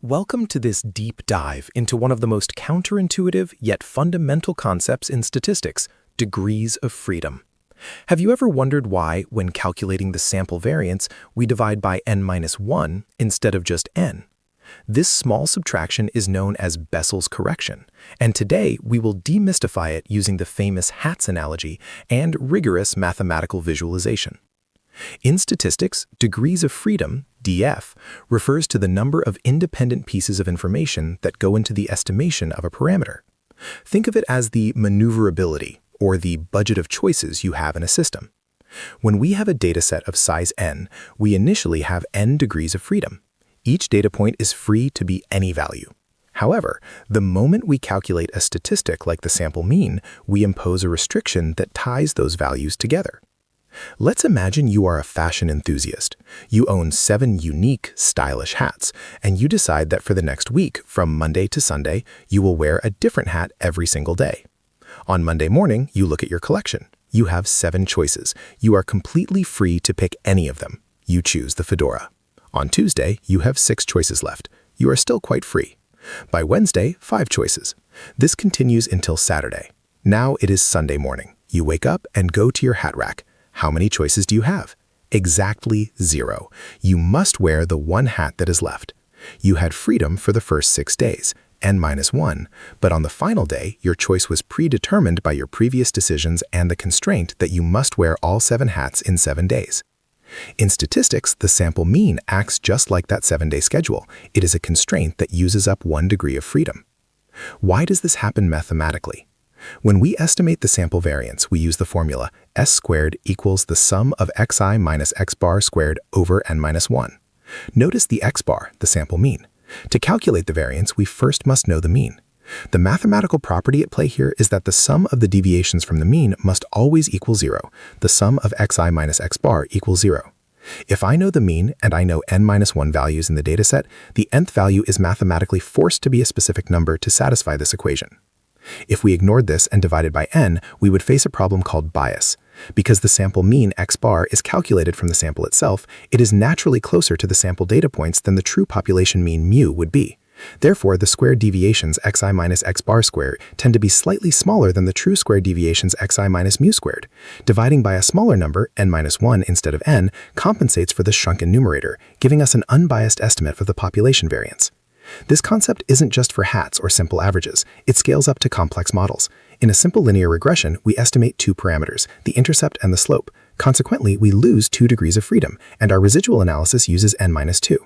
Welcome to this deep dive into one of the most counterintuitive yet fundamental concepts in statistics, degrees of freedom. Have you ever wondered why, when calculating the sample variance, we divide by n-1 instead of just n? This small subtraction is known as Bessel's correction, and today we will demystify it using the famous hats analogy and rigorous mathematical visualization. In statistics, degrees of freedom, df, refers to the number of independent pieces of information that go into the estimation of a parameter. Think of it as the maneuverability, or the budget of choices you have in a system. When we have a dataset of size n, we initially have n degrees of freedom. Each data point is free to be any value. However, the moment we calculate a statistic like the sample mean, we impose a restriction that ties those values together. Let's imagine you are a fashion enthusiast. You own 7 unique, stylish hats, and you decide that for the next week, from Monday to Sunday, you will wear a different hat every single day. On Monday morning, you look at your collection. You have 7 choices. You are completely free to pick any of them. You choose the fedora. On Tuesday, you have 6 choices left. You are still quite free. By Wednesday, 5 choices. This continues until Saturday. Now it is Sunday morning. You wake up and go to your hat rack. How many choices do you have? Exactly 0. You must wear the one hat that is left. You had freedom for the first 6 days, n-1, but on the final day, your choice was predetermined by your previous decisions and the constraint that you must wear all 7 hats in 7 days. In statistics, the sample mean acts just like that 7-day schedule. It is a constraint that uses up 1 degree of freedom. Why does this happen mathematically? When we estimate the sample variance, we use the formula s squared equals the sum of xi minus x bar squared over n-1. Notice the x bar, the sample mean. To calculate the variance, we first must know the mean. The mathematical property at play here is that the sum of the deviations from the mean must always equal 0. The sum of xi minus x bar equals 0. If I know the mean and I know n-1 values in the dataset, the nth value is mathematically forced to be a specific number to satisfy this equation. If we ignored this and divided by n, we would face a problem called bias. Because the sample mean x bar is calculated from the sample itself, it is naturally closer to the sample data points than the true population mean mu would be. Therefore, the squared deviations xi minus x bar squared tend to be slightly smaller than the true squared deviations xi minus mu squared. Dividing by a smaller number, n-1 instead of n, compensates for the shrunken numerator, giving us an unbiased estimate for the population variance. This concept isn't just for hats or simple averages. It scales up to complex models. In a simple linear regression, we estimate 2 parameters, the intercept and the slope. Consequently, we lose 2 degrees of freedom, and our residual analysis uses n-2.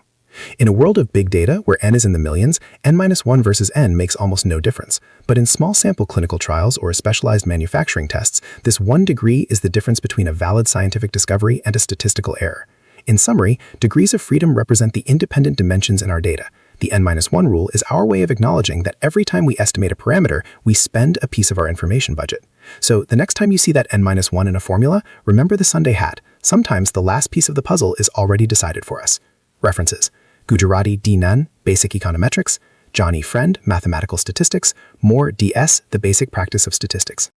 In a world of big data where n is in the millions, n-1 versus n makes almost no difference. But in small sample clinical trials or specialized manufacturing tests, this 1 degree is the difference between a valid scientific discovery and a statistical error. In summary, degrees of freedom represent the independent dimensions in our data. The n-1 rule is our way of acknowledging that every time we estimate a parameter, we spend a piece of our information budget. So the next time you see that n-1 in a formula, remember the Sunday hat. Sometimes the last piece of the puzzle is already decided for us. References: Gujarati D. Nun, Basic Econometrics; Johnny Friend, Mathematical Statistics; Moore D.S., The Basic Practice of Statistics.